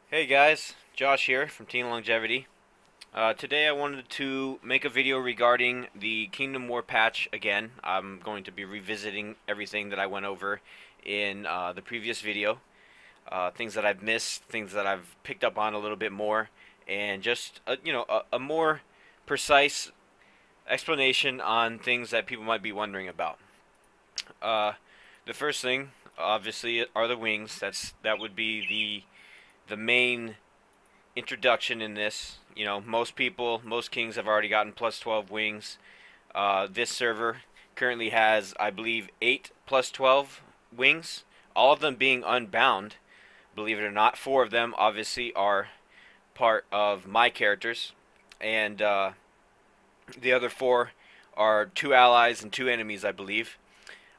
Hey guys, Josh here from Teen Longevity. Today I wanted to make a video regarding the Kingdom War patch again. I'm going to be revisiting everything that I went over in the previous video. Things that I've missed, things that I've picked up on a little bit more, and just a more precise explanation on things that people might be wondering about. Uh, the first thing, obviously, are the wings. That would be the main introduction in this. Most kings have already gotten plus 12 wings. This server currently has, I believe, 8 plus 12 wings, all of them being unbound. Believe it or not, 4 of them obviously are part of my characters, and the other 4 are 2 allies and 2 enemies, I believe.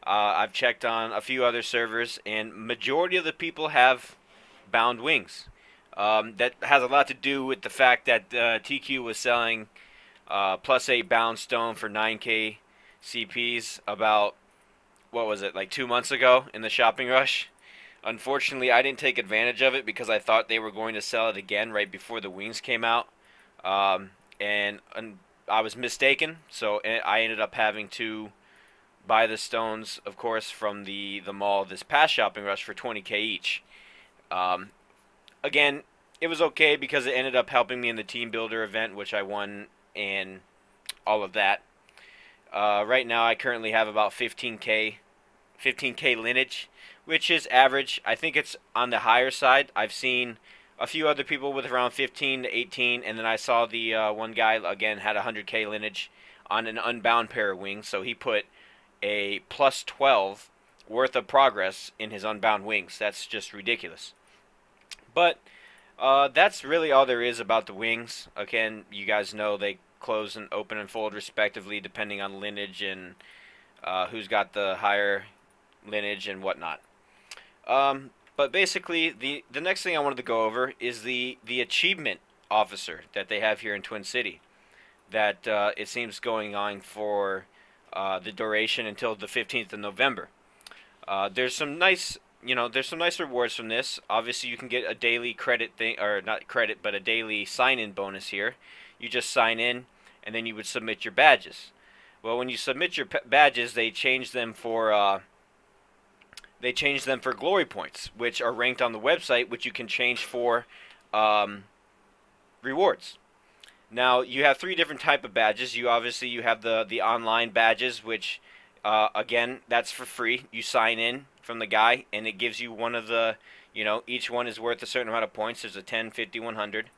I've checked on a few other servers, and majority of the people have bound wings. That has a lot to do with the fact that TQ was selling plus 8 bound stone for 9k CPs about, what was it, like 2 months ago in the shopping rush. Unfortunately, I didn't take advantage of it because I thought they were going to sell it again right before the wings came out. And I was mistaken, so I ended up having to buy the stones, of course, from the mall this past shopping rush for 20k each. Um, Again, it was okay because it ended up helping me in the team builder event, which I won, and all of that. Right now, I currently have about 15k lineage, which is average. I think it's on the higher side. I've seen a few other people with around 15 to 18, and then I saw the one guy again had 100k lineage on an unbound pair of wings, so he put a plus 12 worth of progress in his unbound wings. That's just ridiculous. But that's really all there is about the wings. Again, you guys know they close and open and fold respectively depending on lineage and who's got the higher lineage and whatnot. But basically, the next thing I wanted to go over is the achievement officer that they have here in Twin City. That it seems going on for the duration until the 15th of November. There's some nice rewards from this. Obviously, you can get a daily credit thing, or not credit, but a daily sign-in bonus here. You just sign in, and then you would submit your badges. Well, when you submit your badges, they change them for glory points, which are ranked on the website, which you can change for rewards. Now, you have 3 different type of badges. You have the online badges, which again, that's for free. You sign in from the guy, and it gives you one of the, each one is worth a certain amount of points. There's a 10, 50, 100.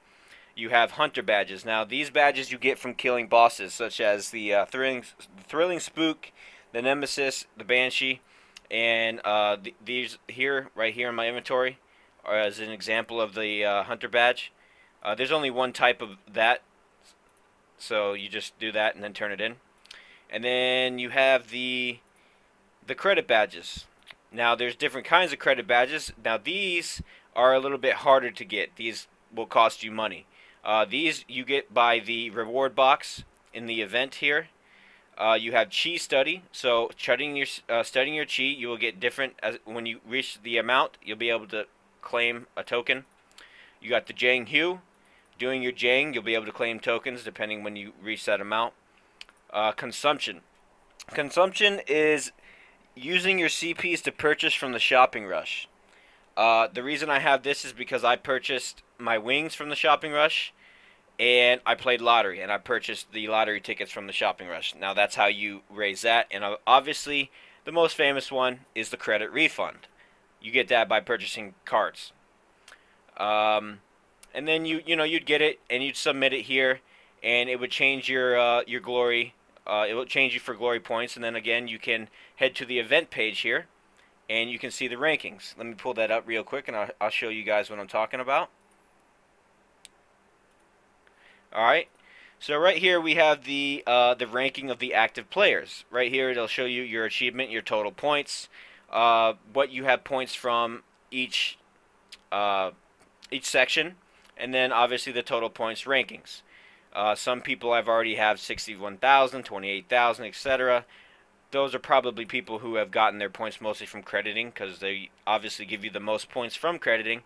You have hunter badges. Now, these badges you get from killing bosses, such as the thrilling spook, the nemesis, the banshee, and these here, right here in my inventory, are as an example of the hunter badge. There's only one type of that, so you just do that and then turn it in. And then you have the credit badges. Now, there's different kinds of credit badges. Now, these are a little bit harder to get. These will cost you money. These you get by the reward box in the event here. You have chi study. So, studying your chi, you will get different. When you reach the amount, you'll be able to claim a token. You got the Jang Hue. Doing your Jang, you'll be able to claim tokens depending when you reach that amount. Consumption. Consumption is using your CPs to purchase from the shopping rush. The reason I have this is because I purchased my wings from the shopping rush, and I played lottery, and I purchased the lottery tickets from the shopping rush. Now, that's how you raise that, and obviously, the most famous one is the credit refund. You get that by purchasing cards. And then you'd get it, and you'd submit it here, and it would change your glory. It will change you for glory points, and then again you can head to the event page here, and you can see the rankings. Let me pull that up real quick, and I'll show you guys what I'm talking about. All right, so right here we have the ranking of the active players. Right here it'll show you your achievement, your total points, what you have points from each section, and then obviously the total points rankings. Some people I've already have 61,000, 28,000, etc. Those are probably people who have gotten their points mostly from crediting, because they obviously give you the most points from crediting.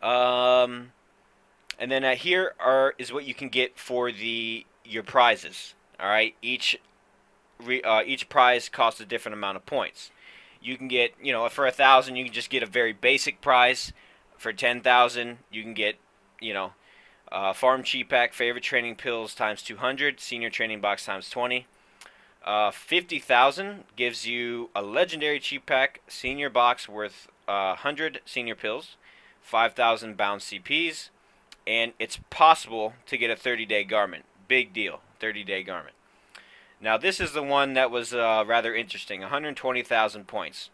Um, and then here is what you can get for your prizes. All right, each prize costs a different amount of points. You can get, for 1,000, you can just get a very basic prize. For 10,000, you can get, you know, farm cheap pack, favorite training pills times 200, senior training box times 20. 50,000 gives you a legendary cheap pack, senior box worth 100 senior pills, 5,000 bound CPs, and it's possible to get a 30-day garment. Big deal, 30-day garment. Now this is the one that was rather interesting, 120,000 points,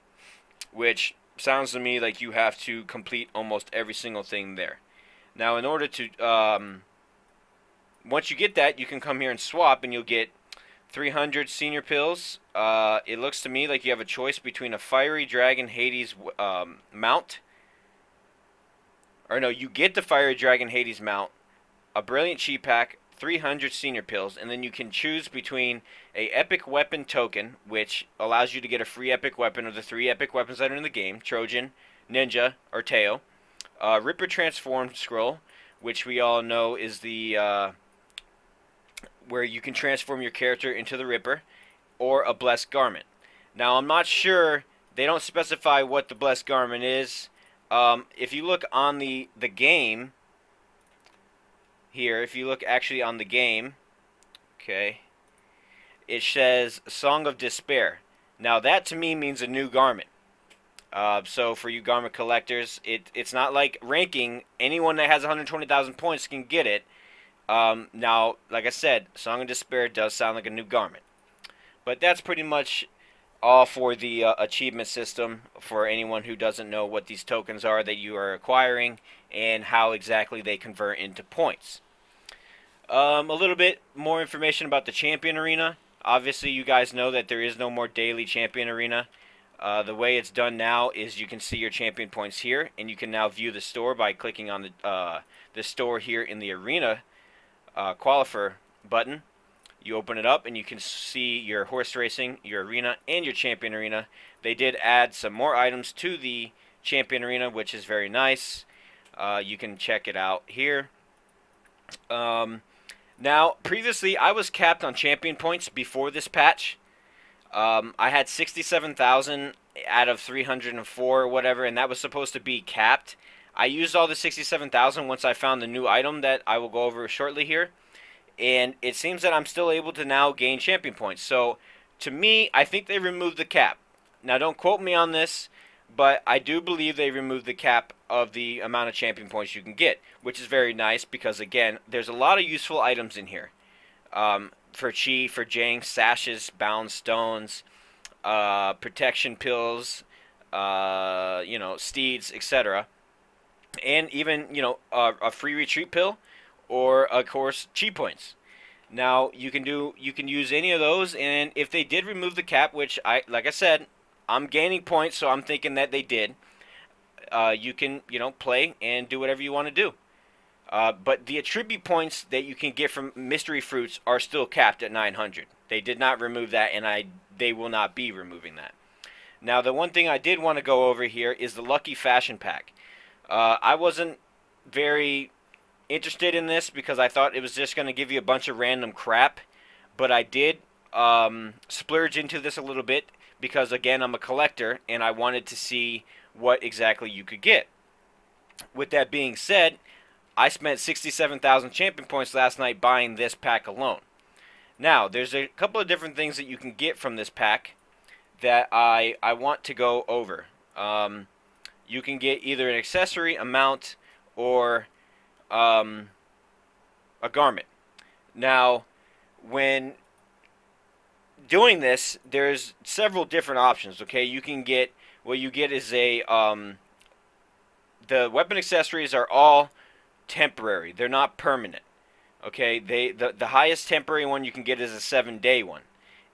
which sounds to me like you have to complete almost every single thing there. Now in order to, once you get that, you can come here and swap and you'll get 300 senior pills. It looks to me like you have a choice between a fiery dragon Hades mount. Or no, you get the fiery dragon Hades mount, a brilliant cheat pack, 300 senior pills, and then you can choose between a epic weapon token, which allows you to get a free epic weapon of the 3 epic weapons that are in the game: Trojan, Ninja, or Teo. Ripper Transform Scroll, which we all know is the where you can transform your character into the Ripper, or a Blessed Garment. Now, I'm not sure, they don't specify what the Blessed Garment is. If you look on the game here, if you look actually on the game, okay, it says Song of Despair. Now, that to me means a new garment. So for you garment collectors, it's not like ranking. Anyone that has 120,000 points can get it. Now, like I said, Song of Despair does sound like a new garment. But that's pretty much all for the achievement system for anyone who doesn't know what these tokens are that you are acquiring and how exactly they convert into points. A little bit more information about the Champion Arena. Obviously, you guys know that there is no more daily Champion Arena. The way it's done now is you can see your champion points here, and you can now view the store by clicking on the store here in the Arena Qualifier button. You open it up and you can see your horse racing, your arena, and your champion arena. They did add some more items to the champion arena, which is very nice. You can check it out here. Now, previously I was capped on champion points before this patch. I had 67,000 out of 304 or whatever, and that was supposed to be capped. I used all the 67,000 once I found the new item that I will go over shortly here. And it seems that I'm still able to now gain champion points. So, to me, I think they removed the cap. Now, don't quote me on this, but I do believe they removed the cap of the amount of champion points you can get, which is very nice because, again, there's a lot of useful items in here. For Chi, for Jang, sashes, bound stones, protection pills, steeds, etc. And even, a free retreat pill, or of course chi points. Now you can use any of those, and if they did remove the cap, which like I said, I'm gaining points, so I'm thinking that they did. You can play and do whatever you want to do. But the attribute points that you can get from mystery fruits are still capped at 900. They did not remove that, and they will not be removing that. Now the one thing I did want to go over here is the Lucky Fashion Pack. I wasn't very interested in this because I thought it was just going to give you a bunch of random crap, but I did splurge into this a little bit because, again, I'm a collector and I wanted to see what exactly you could get. With that being said, I spent 67,000 champion points last night buying this pack alone. Now, there's a couple of different things that you can get from this pack that I want to go over. You can get either an accessory, a mount, or a garment. Now, when doing this, there's several different options. Okay, you can get, what you get is the weapon accessories are all temporary. They're not permanent. Okay, the highest temporary one you can get is a 7-day one,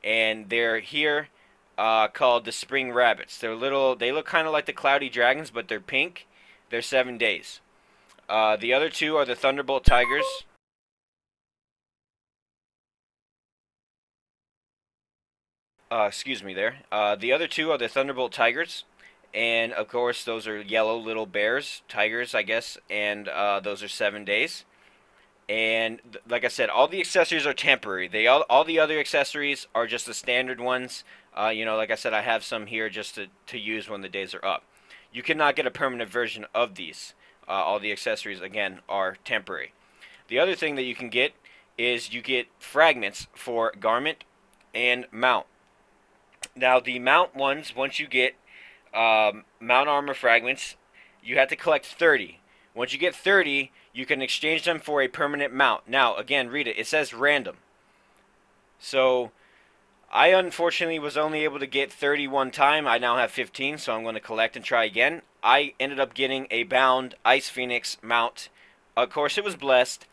and they're here called the Spring Rabbits. They look kind of like the Cloudy Dragons, but they're pink. They're 7 days. The other two are the Thunderbolt Tigers. Excuse me there. The other two are the Thunderbolt Tigers, And of course, those are yellow little bears, tigers, I guess, and those are 7 days. And like I said, all the accessories are temporary. All the other accessories are just the standard ones. You know, like I said, I have some here just to use when the days are up. You cannot get a permanent version of these. All the accessories, again, are temporary. The other thing that you can get is you get fragments for garment and mount. Now, the mount ones, once you get mount armor fragments, you have to collect 30. Once you get 30, you can exchange them for a permanent mount. Now, again, read it. It says random. So, I unfortunately was only able to get 30 one time. I now have 15, so I'm going to collect and try again. I ended up getting a bound Ice Phoenix mount. Of course, it was blessed,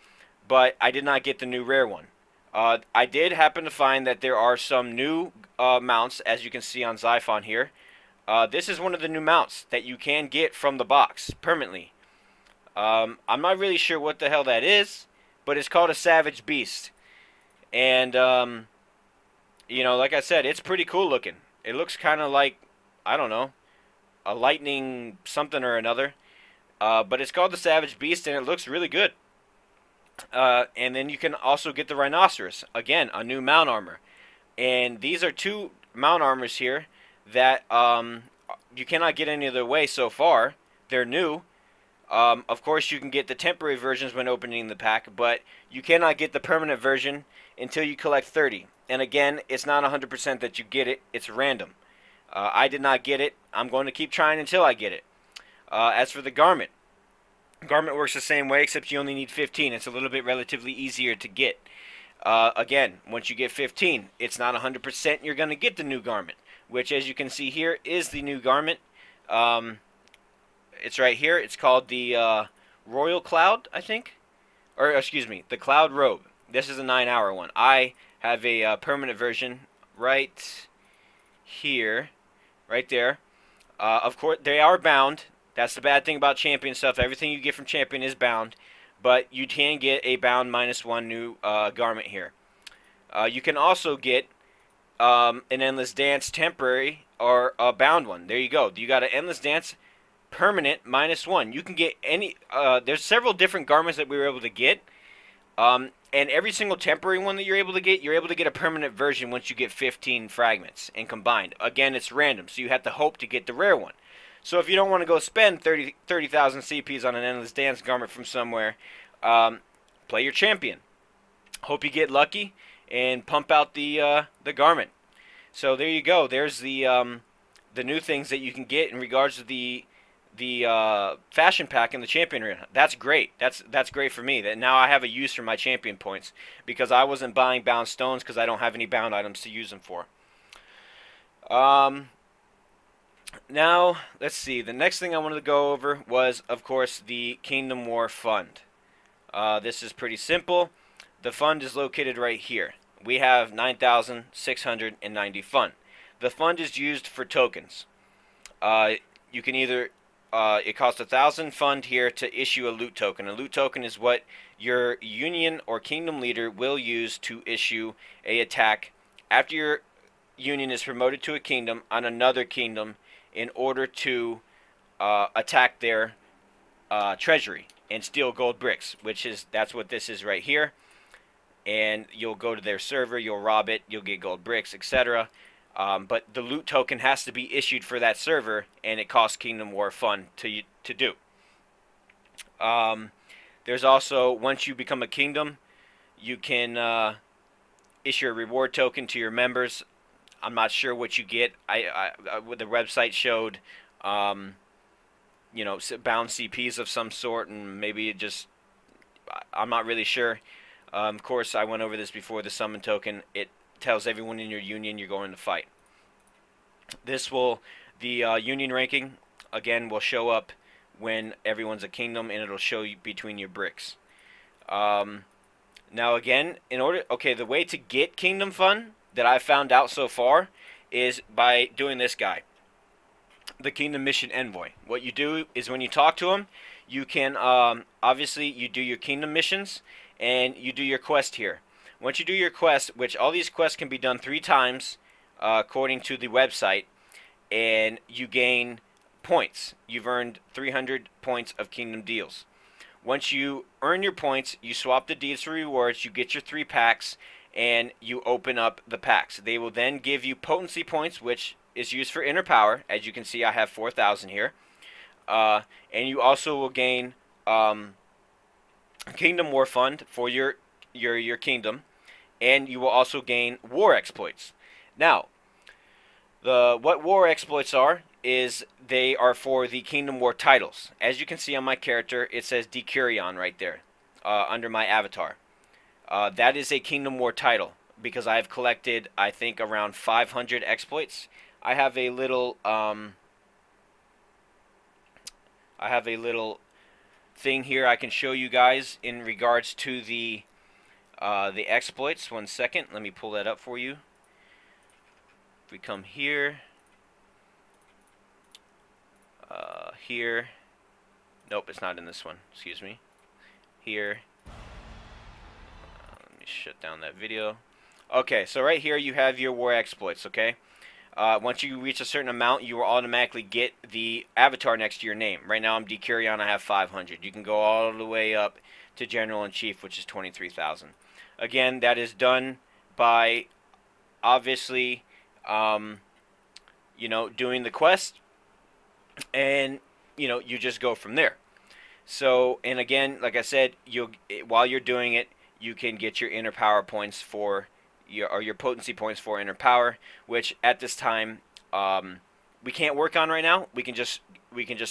but I did not get the new rare one. I did happen to find that there are some new mounts, as you can see on Xiphon here. This is one of the new mounts that you can get from the box permanently. I'm not really sure what the hell that is, but it's called a Savage Beast. And, you know, like I said, it's pretty cool looking. It looks kind of like, I don't know, a lightning something or another. But it's called the Savage Beast, and it looks really good. And then you can also get the Rhinoceros. Again, a new mount armor. And these are two mount armors here that you cannot get any other way so far. They're new. Of course, you can get the temporary versions when opening the pack, but you cannot get the permanent version until you collect 30. And again, it's not 100% that you get it. It's random. I did not get it. I'm going to keep trying until I get it. As for the garment, garment works the same way, except you only need 15. It's a little bit relatively easier to get. Again, once you get 15, it's not 100% you're going to get the new garment, which, as you can see here, is the new garment. It's right here. It's called the Royal Cloud, I think. Or, excuse me, the Cloud Robe. This is a 9-hour one. I have a permanent version right here. Right there. Of course, they are bound. That's the bad thing about Champion stuff. Everything you get from Champion is bound. But you can get a bound -1 new garment here. You can also get an Endless Dance temporary or a bound one. There you go. You got an Endless Dance permanent -1. You can get any. There's several different garments that we were able to get. And every single temporary one that you're able to get a permanent version once you get 15 fragments and combined. Again, it's random, so you have to hope to get the rare one. So if you don't want to go spend 30,000 CPs on an Endless Dance garment from somewhere, play your Champion. Hope you get lucky and pump out the garment. So there you go. There's the new things that you can get in regards to the fashion pack in the Champion arena. That's great. That's great for me. That now I have a use for my Champion points, because I wasn't buying bound stones because I don't have any bound items to use them for. Now, let's see. The next thing I wanted to go over was, of course, the Kingdom War Fund. This is pretty simple. The fund is located right here. We have 9,690 fund. The fund is used for tokens. You can either it costs 1,000 fund here to issue a loot token. A loot token is what your union or kingdom leader will use to issue a attack after your union is promoted to a kingdom on another kingdom in order to attack their treasury and steal gold bricks, that's what this is right here. And you'll go to their server, you'll rob it, you'll get gold bricks, etc. But the loot token has to be issued for that server, and it costs Kingdom War Fund to do. There's also, once you become a kingdom, you can issue a reward token to your members. I'm not sure what you get. The website showed, you know, bound CPs of some sort, and maybe it just, I'm not really sure. Of course, I went over this before. The summon token, it tells everyone in your union you're going to fight. This will, the union ranking, again, will show up when everyone's a kingdom, and it'll show you between your bricks. Now again, the way to get Kingdom Fund that I've found out so far is by doing this guy, the Kingdom Mission Envoy. What you do is when you talk to him, you can, obviously, you do your kingdom missions, and you do your quest here. Once you do your quest, which all these quests can be done 3 times, according to the website, and you gain points. You've earned 300 points of kingdom deals. Once you earn your points, you swap the deeds for rewards, you get your 3 packs, and you open up the packs. They will then give you potency points, which is used for inner power. As you can see, I have 4,000 here. And you also will gain Kingdom War Fund for your kingdom, and you will also gain war exploits. Now, what war exploits are is they are for the Kingdom War titles. As you can see on my character, it says Decurion right there under my avatar. That is a Kingdom War title because I have collected, I think, around 500 exploits. I have a little thing here I can show you guys in regards to the exploits. 1 second, let me pull that up for you. If we come here, here, nope, it's not in this one. Excuse me. Here. Let me shut down that video. Okay, so right here you have your war exploits. Okay. Once you reach a certain amount, you will automatically get the avatar next to your name. Right now I'm Decurion, I have 500. You can go all the way up to General in Chief, which is 23,000. Again, that is done by obviously, you know, doing the quest, and you know, you just go from there. So, and again, like I said, while you're doing it, you can get your inner power points for your potency points for inner power, which at this time we can't work on right now. We can just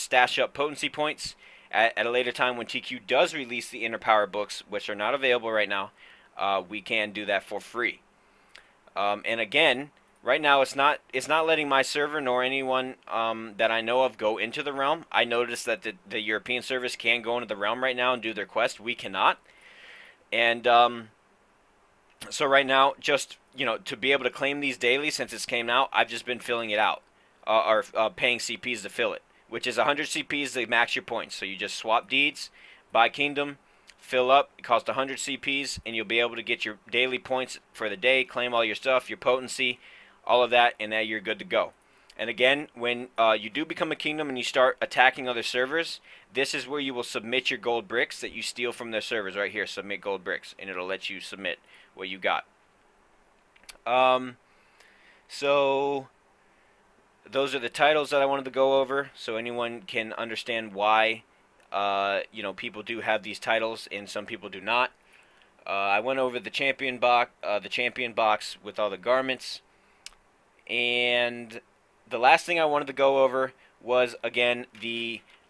stash up potency points at a later time when TQ does release the inner power books, which are not available right now. We can do that for free. And again, right now it's not letting my server nor anyone that I know of go into the realm. I noticed that the European servers can go into the realm right now and do their quest. We cannot. And so right now, just, you know, to be able to claim these daily since it's came out, I've just been filling it out, or paying CPs to fill it, which is 100 CPs to max your points. So you just swap deeds, buy kingdom, fill up. It costs 100 CPs, and you'll be able to get your daily points for the day, claim all your stuff, your potency, all of that, and now you're good to go. And again, when you do become a kingdom and you start attacking other servers, this is where you will submit your gold bricks that you steal from their servers. Right here, submit gold bricks, and it'll let you submit what you got. So those are the titles that I wanted to go over, so anyone can understand why you know, people do have these titles and some people do not. I went over the champion box with all the garments, and the last thing I wanted to go over was, again,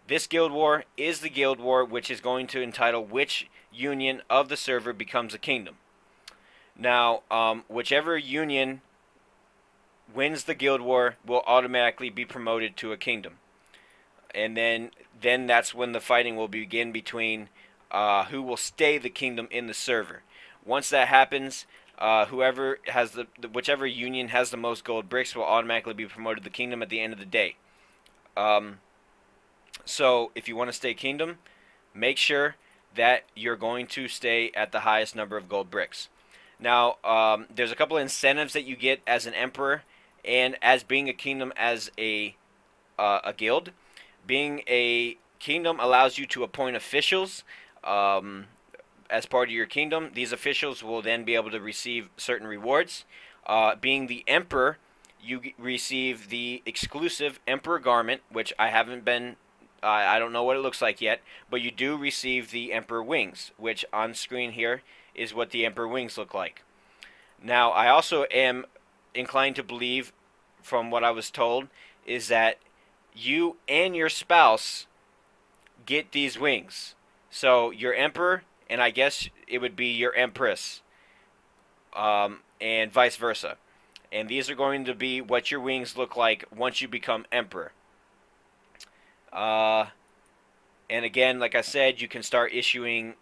this guild war is the guild war which is going to entitle which union of the server becomes a kingdom. Now, whichever union wins the guild war will automatically be promoted to a kingdom. And then that's when the fighting will begin between who will stay the kingdom in the server. Once that happens, whoever has whichever union has the most gold bricks will automatically be promoted to the kingdom at the end of the day. So if you want to stay kingdom, make sure that you're going to stay at the highest number of gold bricks. Now, there's a couple of incentives that you get as an emperor and as being a kingdom as a guild. Being a kingdom allows you to appoint officials as part of your kingdom. These officials will then be able to receive certain rewards. Being the emperor, you receive the exclusive emperor garment, which I haven't been, I don't know what it looks like yet, but you do receive the emperor wings, which on screen here is what the emperor wings look like. Now, I also am inclined to believe, from what I was told, is that you and your spouse get these wings. So your emperor, and I guess it would be your empress, and vice versa. And these are going to be what your wings look like once you become emperor. And again, like I said, you can start issuing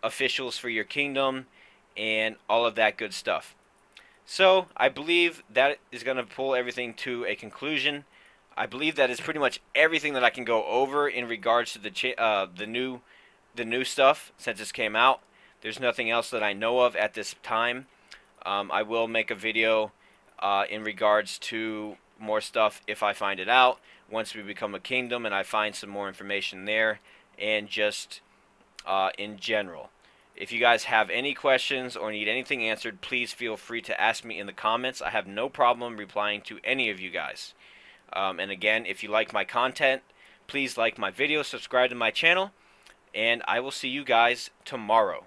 officials for your kingdom and all of that good stuff. So I believe that is going to pull everything to a conclusion. I believe that is pretty much everything that I can go over in regards to the new stuff since this came out. There's nothing else that I know of at this time. I will make a video in regards to more stuff if I find it out, once we become a kingdom and I find some more information there, and just in general. If you guys have any questions or need anything answered, please feel free to ask me in the comments. I have no problem replying to any of you guys. And again, if you like my content, please like my video, subscribe to my channel, and I will see you guys tomorrow.